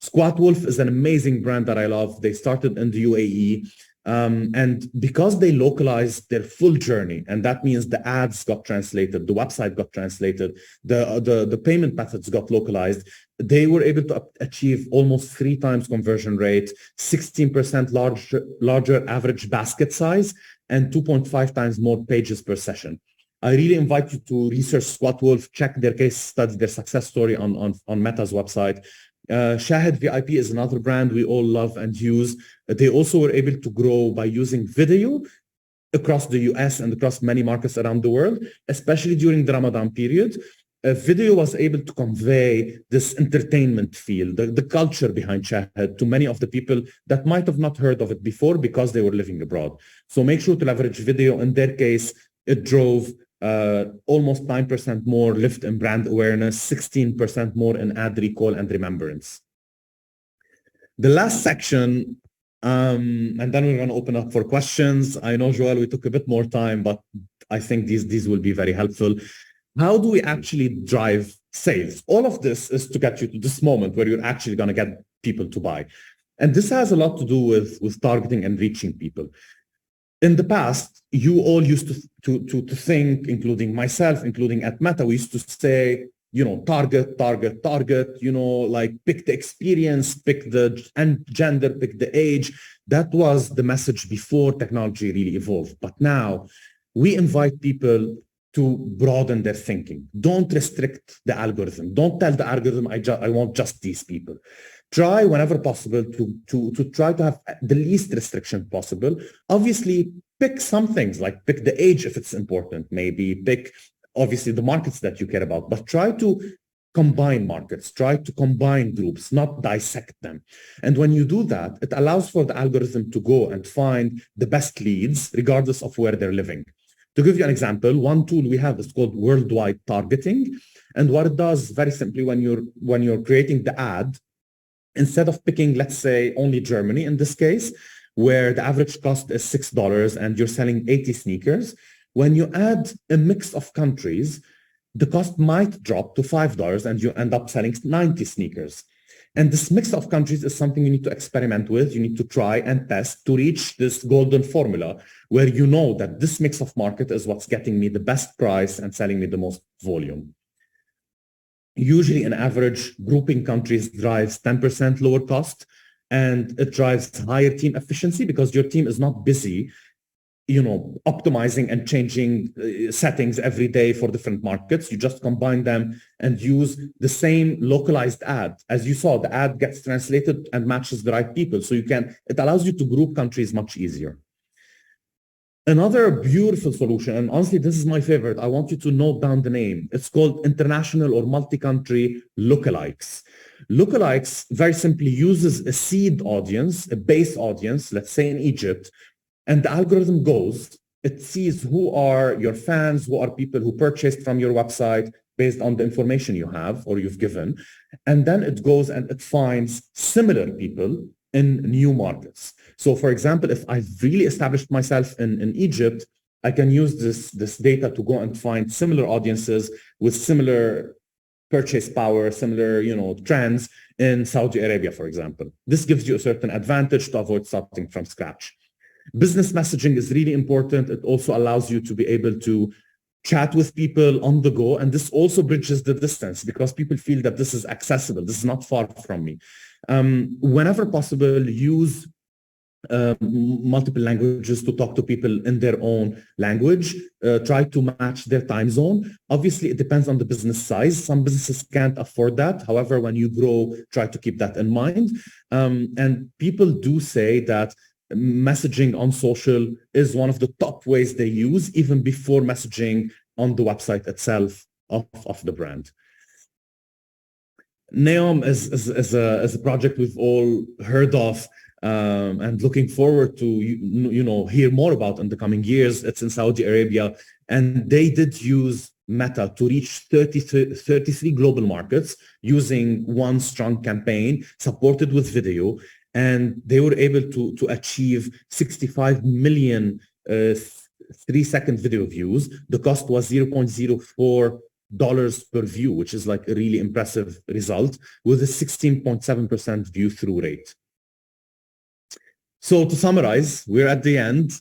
Squat Wolf is an amazing brand that I love. They started in the UAE, and because they localized their full journey, and that means the ads got translated, the website got translated, the payment methods got localized, they were able to achieve almost 3 times conversion rate, 16% larger average basket size, and 2.5 times more pages per session. I really invite you to research Squat Wolf, check their case study, their success story on Meta's website. Shahid VIP is another brand we all love and use. They also were able to grow by using video across the US and across many markets around the world, especially during the Ramadan period. Video was able to convey this entertainment feel, the culture behind Shahid to many of the people that might have not heard of it before because they were living abroad. So make sure to leverage video. In their case, it drove almost 9% more lift in brand awareness, 16% more in ad recall and remembrance. The last section, and then we're going to open up for questions. I know, Joel, we took a bit more time, but I think these will be very helpful. How do we actually drive sales? All of this is to get you to this moment where you're actually going to get people to buy. And this has a lot to do with targeting and reaching people. In the past, you all used to think, including myself, including at Meta, we used to say, target, like pick the experience, pick the gender, pick the age. That was the message before technology really evolved. But now we invite people to broaden their thinking. Don't restrict the algorithm. Don't tell the algorithm, I want just these people. Try whenever possible to try to have the least restriction possible. Obviously, pick some things, like pick the age if it's important, maybe pick, obviously, the markets that you care about, but try to combine markets, try to combine groups, not dissect them. And when you do that, it allows for the algorithm to go and find the best leads, regardless of where they're living. To give you an example, one tool we have is called worldwide targeting. And what it does, very simply, when you're creating the ad, instead of picking, let's say, only Germany in this case, where the average cost is $6 and you're selling 80 sneakers, when you add a mix of countries, the cost might drop to $5 and you end up selling 90 sneakers. And this mix of countries is something you need to experiment with. You need to try and test to reach this golden formula where you know that this mix of market is what's getting me the best price and selling me the most volume. Usually an average grouping countries drives 10% lower cost, and it drives higher team efficiency because your team is not busy optimizing and changing settings every day for different markets. You just combine them and use the same localized ad. As you saw, the ad gets translated and matches the right people. So it allows you to group countries much easier. Another beautiful solution, and honestly, this is my favorite. I want you to note down the name. It's called international or multi-country lookalikes. Lookalikes very simply uses a seed audience, a base audience, let's say in Egypt, and the algorithm it sees who are your fans, who are people who purchased from your website based on the information you have or you've given. And then it goes and it finds similar people in new markets. So for example, if I've really established myself in Egypt, I can use this data to go and find similar audiences with similar purchase power, similar trends in Saudi Arabia, for example. This gives you a certain advantage to avoid starting from scratch. Business messaging is really important. It also allows you to be able to chat with people on the go. And this also bridges the distance because people feel that this is accessible. This is not far from me. Whenever possible, use multiple languages to talk to people in their own language. Try to match their time zone. Obviously, it depends on the business size. Some businesses can't afford that. However, when you grow, try to keep that in mind. And people do say that messaging on social is one of the top ways they use, even before messaging on the website itself of the brand. Neom is a project we've all heard of and looking forward to hear more about in the coming years. It's in Saudi Arabia, and they did use Meta to reach 33 global markets using one strong campaign supported with video. And they were able to achieve 65 million 3-second video views. The cost was $0.04 per view, which is like a really impressive result with a 16.7% view through rate. So to summarize, we're at the end.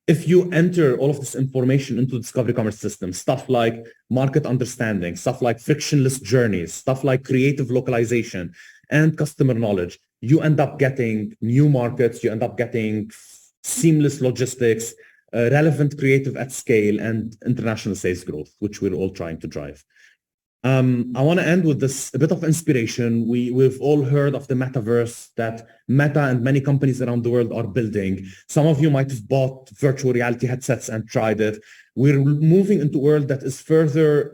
If you enter all of this information into the Discovery Commerce system, stuff like market understanding, stuff like frictionless journeys, stuff like creative localization and customer knowledge, you end up getting new markets, you end up getting seamless logistics, relevant creative at scale, and international sales growth, which we're all trying to drive. I want to end with a bit of inspiration. We've all heard of the metaverse that Meta and many companies around the world are building. Some of you might have bought virtual reality headsets and tried it. We're moving into a world that is further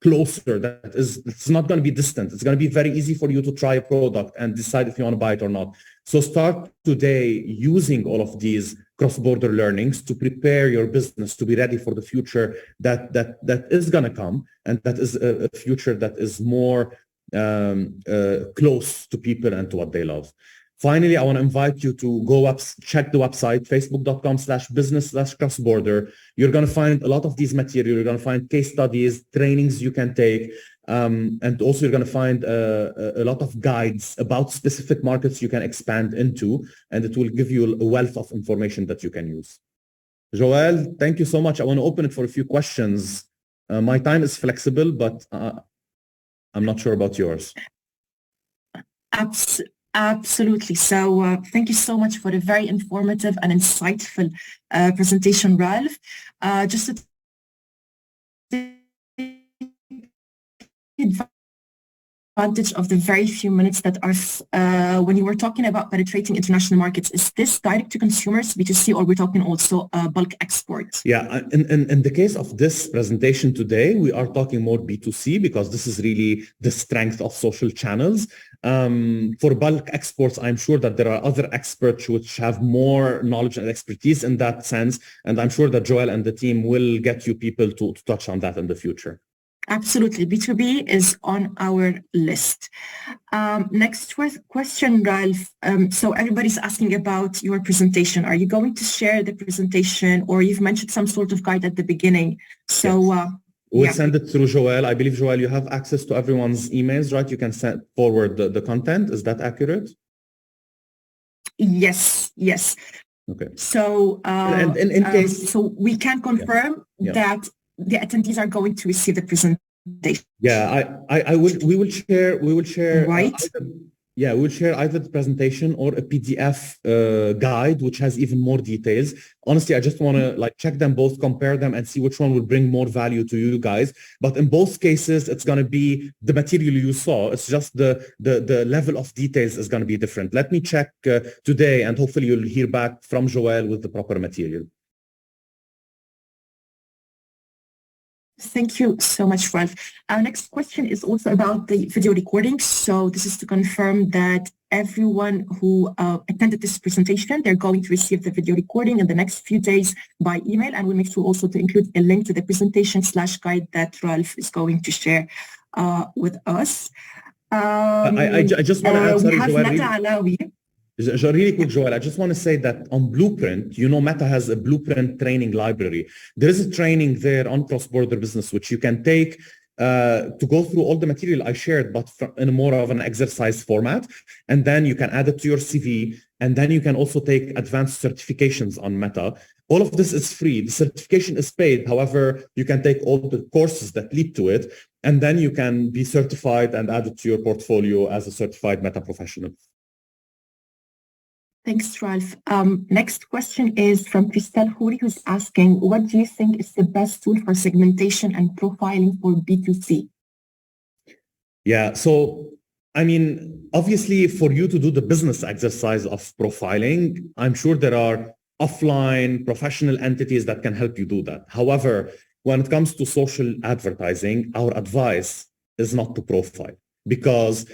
closer. It's not going to be distant. It's going to be very easy for you to try a product and decide if you want to buy it or not. So start today using all of these cross-border learnings to prepare your business to be ready for the future that is going to come, and that is a future that is more close to people and to what they love. Finally, I want to invite you to go up, check the website, facebook.com/business/crossborder. You're going to find a lot of these material. You're going to find case studies, trainings you can take. And also you're going to find a lot of guides about specific markets you can expand into, and it will give you a wealth of information that you can use. Joelle, thank you so much. I want to open it for a few questions. My time is flexible, but I'm not sure about yours. Absolutely. So thank you so much for a very informative and insightful presentation, Ralph. Just to advantage of the very few minutes that are when you were talking about penetrating international markets, is this direct to consumers, B2C, or we're talking also bulk export? Yeah, in the case of this presentation today, we are talking more B2C because this is really the strength of social channels. For bulk exports, I'm sure that there are other experts which have more knowledge and expertise in that sense, and I'm sure that Joelle and the team will get you people to touch on that in the future. Absolutely. B2B is on our list. Next question, Ralph. So everybody's asking about your presentation. Are you going to share the presentation, or you've mentioned some sort of guide at the beginning? So We'll send it through Joelle. I believe, Joelle, you have access to everyone's emails, right? You can send forward the content. Is that accurate? Yes. Okay. So, and in case, so we can confirm that the attendees are going to receive the presentation. Yeah, we will share. Right. We'll share either the presentation or a PDF guide, which has even more details. Honestly, I just want to check them both, compare them, and see which one will bring more value to you guys. But in both cases, it's going to be the material you saw. It's just the level of details is going to be different. Let me check today, and hopefully you'll hear back from Joelle with the proper material. Thank you so much, Ralph. Our next question is also about the video recording. So this is to confirm that everyone who attended this presentation, they're going to receive the video recording in the next few days by email. And we'll make sure also to include a link to the presentation/guide that Ralph is going to share with us. I just want to add, sorry, we have Joelle, Nata Alawi. Really quick, Joelle, I just want to say that on Blueprint, Meta has a Blueprint training library. There is a training there on cross-border business, which you can take to go through all the material I shared, but in a more of an exercise format. And then you can add it to your CV. And then you can also take advanced certifications on Meta. All of this is free. The certification is paid. However, you can take all the courses that lead to it. And then you can be certified and add it to your portfolio as a certified Meta professional. Thanks, Ralph. Next question is from Christelle Houri, who's asking, what do you think is the best tool for segmentation and profiling for B2C? Yeah, so, I mean, obviously, for you to do the business exercise of profiling, I'm sure there are offline professional entities that can help you do that. However, when it comes to social advertising, our advice is not to profile, because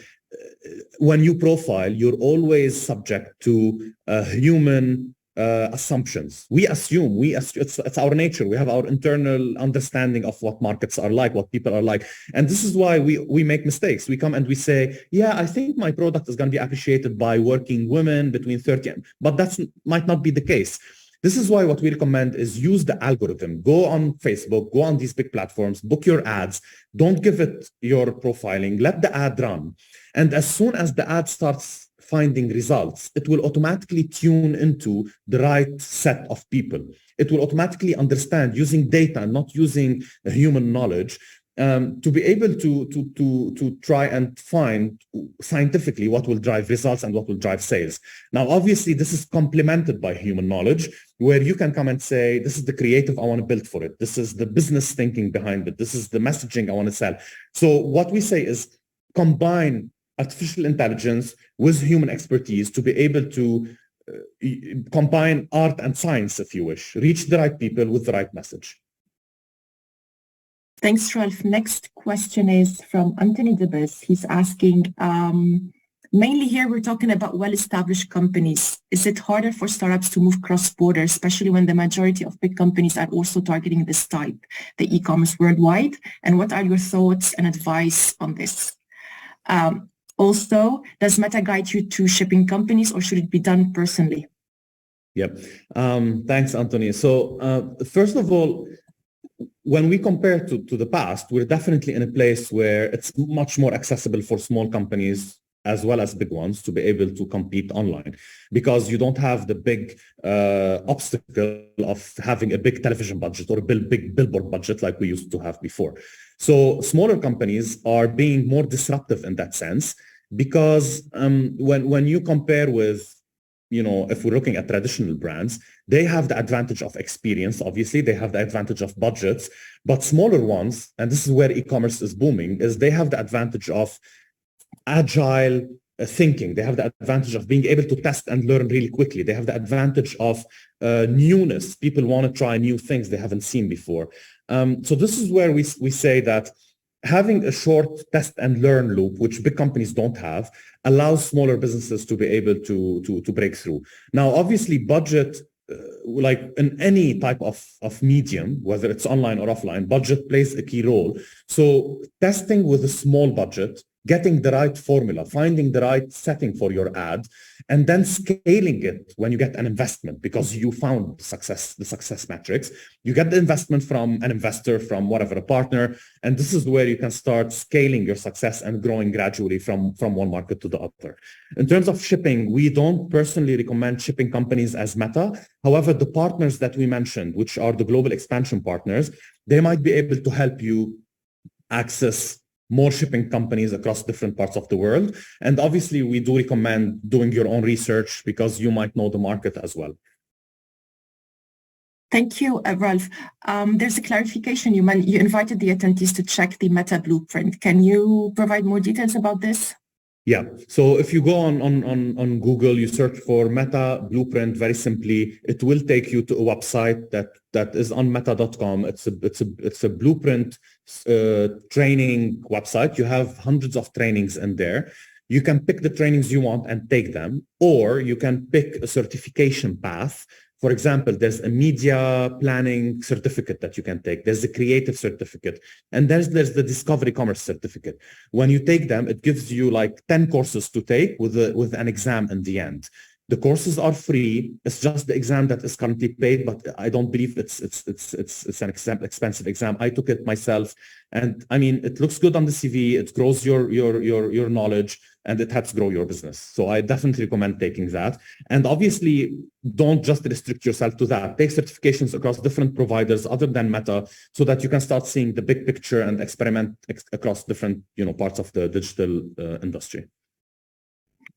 when you profile, you're always subject to human assumptions. We assume it's our nature. We have our internal understanding of what markets are like, what people are like. And this is why we make mistakes. We come and we say, yeah, I think my product is going to be appreciated by working women between 30, but that might not be the case. This is why what we recommend is use the algorithm. Go on Facebook, go on these big platforms, book your ads. Don't give it your profiling. Let the ad run. And as soon as the ad starts finding results, it will automatically tune into the right set of people. It will automatically understand using data, not using human knowledge, to be able to try and find scientifically what will drive results and what will drive sales. Now, obviously, this is complemented by human knowledge, where you can come and say, this is the creative I want to build for it. This is the business thinking behind it. This is the messaging I want to sell. So what we say is combine artificial intelligence with human expertise to be able to combine art and science, if you wish, reach the right people with the right message. Thanks, Ralph. Next question is from Anthony Debes. He's asking, mainly here we're talking about well-established companies. Is it harder for startups to move cross-border, especially when the majority of big companies are also targeting this type, the e-commerce worldwide? And what are your thoughts and advice on this? Also, does Meta guide you to shipping companies, or should it be done personally? Yep. Thanks, Anthony. So first of all, when we compare to the past, we're definitely in a place where it's much more accessible for small companies as well as big ones to be able to compete online, because you don't have the big obstacle of having a big television budget or a big billboard budget like we used to have before. So smaller companies are being more disruptive in that sense, because when you compare with, if we're looking at traditional brands, they have the advantage of experience. Obviously, they have the advantage of budgets, but smaller ones, and this is where e-commerce is booming, is they have the advantage of agile thinking. They have the advantage of being able to test and learn really quickly. They have the advantage of newness. People want to try new things they haven't seen before. So this is where we say that having a short test and learn loop, which big companies don't have, allows smaller businesses to be able to break through. Now, obviously, budget, like in any type of medium, whether it's online or offline, budget plays a key role. So testing with a small budget getting the right formula, finding the right setting for your ad, and then scaling it when you get an investment because you found the success metrics. You get the investment from an investor, from whatever, a partner, and this is where you can start scaling your success and growing gradually from one market to the other. In terms of shipping, we don't personally recommend shipping companies as Meta. However, the partners that we mentioned, which are the global expansion partners, they might be able to help you access more shipping companies across different parts of the world. And obviously, we do recommend doing your own research because you might know the market as well. Thank you, Ralph. There's a clarification. You invited the attendees to check the Meta Blueprint. Can you provide more details about this? Yeah. So if you go on Google, you search for Meta Blueprint, very simply, it will take you to a website that is on meta.com. It's a blueprint training website. You have hundreds of trainings in there. You can pick the trainings you want and take them, or you can pick a certification path. For example, there's a media planning certificate that you can take. There's a creative certificate. And there's the discovery commerce certificate. When you take them, it gives you like 10 courses to take with an exam in the end. The courses are free. It's just the exam that is currently paid, but I don't believe it's an expensive exam. I took it myself, and I mean, it looks good on the CV. It grows your knowledge, and it helps grow your business. So I definitely recommend taking that. And obviously, don't just restrict yourself to that. Take certifications across different providers other than Meta, so that you can start seeing the big picture and experiment across different parts of the digital industry.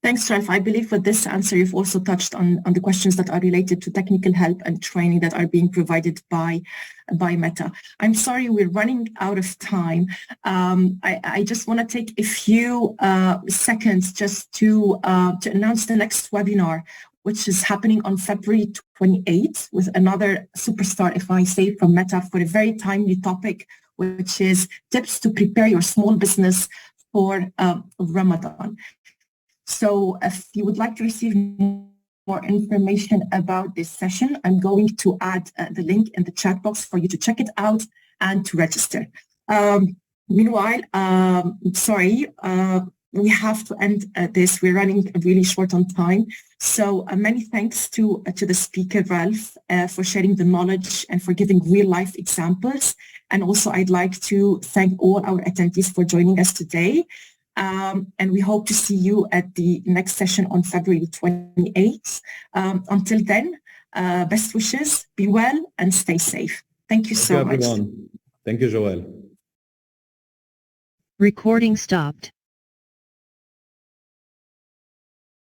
Thanks, Ralph. I believe with this answer, you've also touched on the questions that are related to technical help and training that are being provided by Meta. I'm sorry, we're running out of time. I just want to take a few seconds just to announce the next webinar, which is happening on February 28th with another superstar, if I say, from Meta for a very timely topic, which is tips to prepare your small business for Ramadan. So if you would like to receive more information about this session, I'm going to add the link in the chat box for you to check it out and to register. Meanwhile, sorry, we have to end this. We're running really short on time. So many thanks to the speaker, Ralph, for sharing the knowledge and for giving real life examples. And also I'd like to thank all our attendees for joining us today. And we hope to see you at the next session on February 28th. Until then, best wishes, be well, and stay safe. Thank you so much. Thank you, everyone. Thank you, Joelle. Recording stopped.